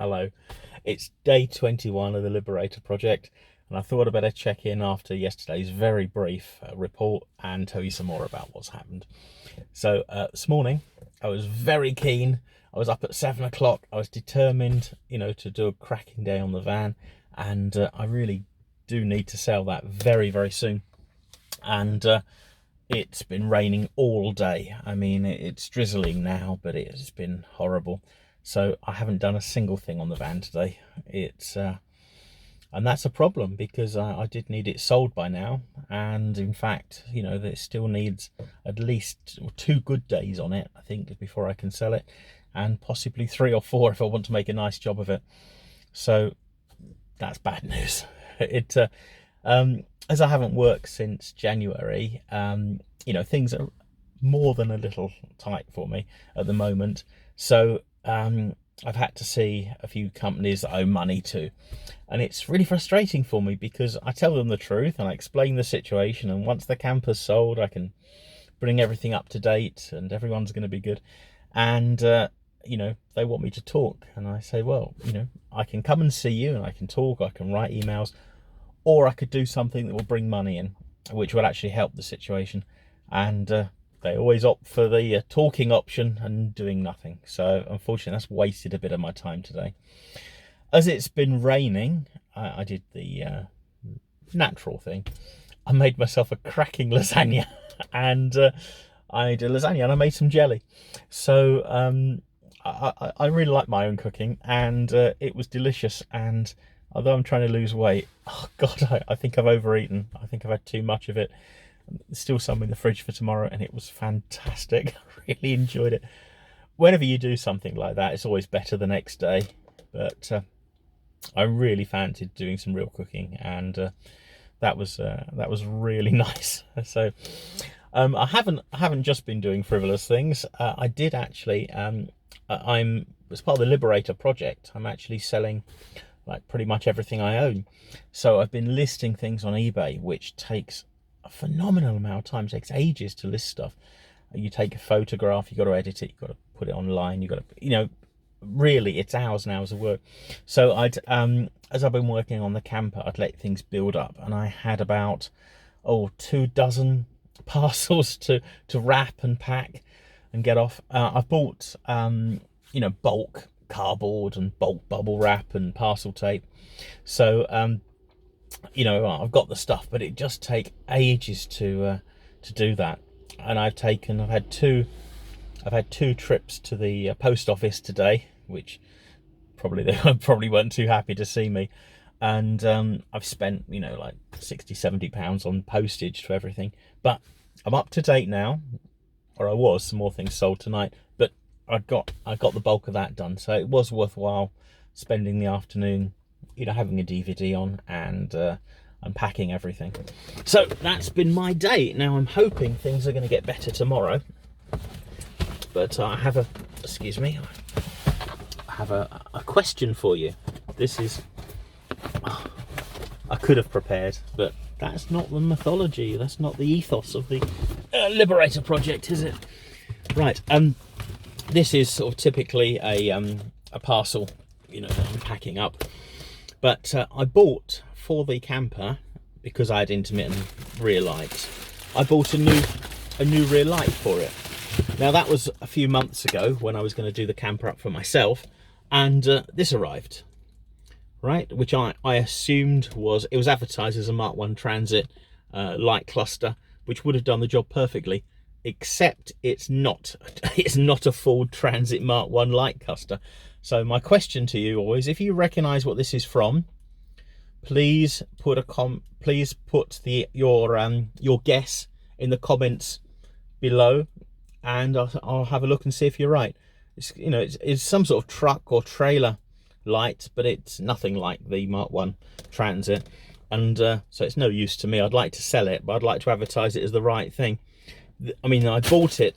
Hello. It's day 21 of the Liberator project, and I thought I'd better check in after yesterday's very brief report and tell you some more about what's happened. So this morning I was very keen. I was up at 7 o'clock. I was determined, to do a cracking day on the van, and I really do need to sell that very, very soon. And it's been raining all day. I mean, it's drizzling now, but it has been horrible. So I haven't done a single thing on the van today. And that's a problem because I did need it sold by now. And in fact, it still needs at least 2 good days on it, I think, before I can sell it, and possibly 3 or 4 if I want to make a nice job of it. So that's bad news. As I haven't worked since January, things are more than a little tight for me at the moment. So I've had to see a few companies that I owe money to, and it's really frustrating for me because I tell them the truth and I explain the situation, and once the camper's sold I can bring everything up to date and everyone's going to be good. And they want me to talk, and I say, well, I can come and see you and I can talk, I can write emails, or I could do something that will bring money in, which will actually help the situation. And they always opt for the talking option and doing nothing. So unfortunately, that's wasted a bit of my time today. As it's been raining, I did the natural thing. I made myself a cracking lasagna, and I did lasagna and I made some jelly. So I really like my own cooking, and it was delicious. And although I'm trying to lose weight, oh God, I think I've overeaten. I think I've had too much of it. There's still some in the fridge for tomorrow, and it was fantastic. I really enjoyed it. Whenever you do something like that, it's always better the next day. But I really fancied doing some real cooking, and that was really nice. So I haven't just been doing frivolous things. I did actually. I'm as part of the Liberator project. I'm actually selling like pretty much everything I own. So I've been listing things on eBay, which takes a phenomenal amount of time. It takes ages to list stuff. You take a photograph, you got to edit it, you got to put it online, you got to, really it's hours and hours of work. So as I've been working on the camper, I'd let things build up, and I had about 2 dozen parcels to wrap and pack and get off. I've bought bulk cardboard and bulk bubble wrap and parcel tape. So I've got the stuff, but it just take ages to do that. And I've had two trips to the post office today, which they weren't too happy to see me. And I've spent like 60-70 pounds on postage to everything, but I'm up to date now, or I was. Some more things sold tonight, but I got the bulk of that done, so it was worthwhile spending the afternoon having a DVD on and unpacking everything. So that's been my day. Now I'm hoping things are going to get better tomorrow, but I have a question for you. This is I could have prepared, but that's not the mythology, that's not the ethos of the Liberator project, is it? Right, this is sort of typically a parcel that I'm packing up. But I bought for the camper, because I had intermittent rear lights, I bought a new rear light for it. Now that was a few months ago when I was going to do the camper up for myself, and this arrived, right? Which I assumed was advertised as a Mark 1 Transit light cluster, which would have done the job perfectly, except it's not. It's not a Ford Transit Mark 1 light cluster. So my question to you always, if you recognise what this is from, please put your guess in the comments below, and I'll have a look and see if you're right. It's some sort of truck or trailer light, but it's nothing like the Mark 1 Transit, and so it's no use to me. I'd like to sell it, but I'd like to advertise it as the right thing. I mean, I bought it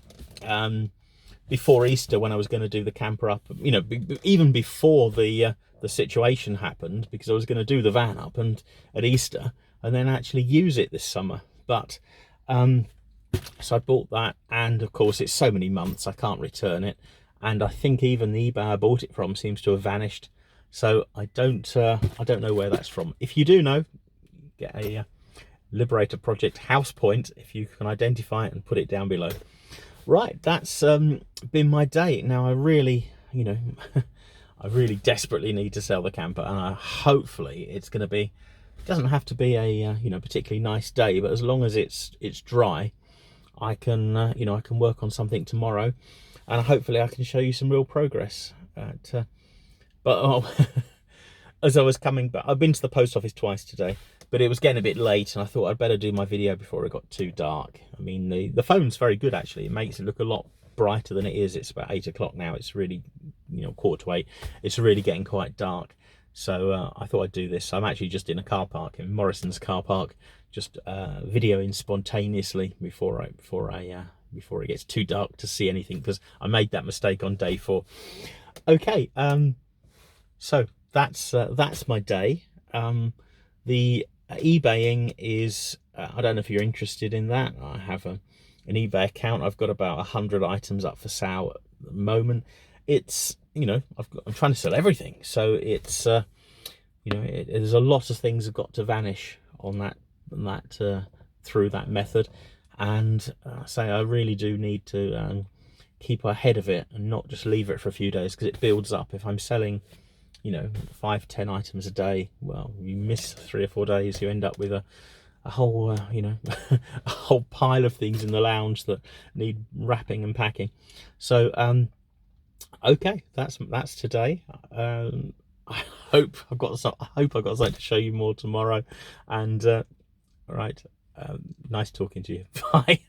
before Easter when I was going to do the camper up, even before the situation happened, because I was going to do the van up and at Easter and then actually use it this summer. But so I bought that, and of course it's so many months I can't return it, and I think even the eBay I bought it from seems to have vanished. So I don't know where that's from. If you do know, get a Liberator project house point if you can identify it, and put it down below. Right, that's been my day. Now I really, I really desperately need to sell the camper, and hopefully it's going to be, it doesn't have to be a particularly nice day, but as long as it's dry, I can I can work on something tomorrow, and hopefully I can show you some real progress. As I was coming back, I've been to the post office twice today, but it was getting a bit late, and I thought I'd better do my video before it got too dark. I mean, the phone's very good actually. It makes it look a lot brighter than it is. It's about 8 o'clock now. It's really, 7:45. It's really getting quite dark. So I thought I'd do this. I'm actually just in a car park, in Morrison's car park, just videoing spontaneously before it gets too dark to see anything, because I made that mistake on day 4. Okay, so that's my day. The eBaying is, I don't know if you're interested in that. I have an eBay account. I've got about 100 items up for sale at the moment. It's, I'm trying to sell everything, so it's there's a lot of things have got to vanish on that through that method, and I really do need to keep ahead of it and not just leave it for a few days, because it builds up. If I'm selling 5-10 items a day, well, you miss 3 or 4 days, you end up with a whole a whole pile of things in the lounge that need wrapping and packing. So okay, that's today. I hope I've got something to show you more tomorrow, and right, nice talking to you. Bye.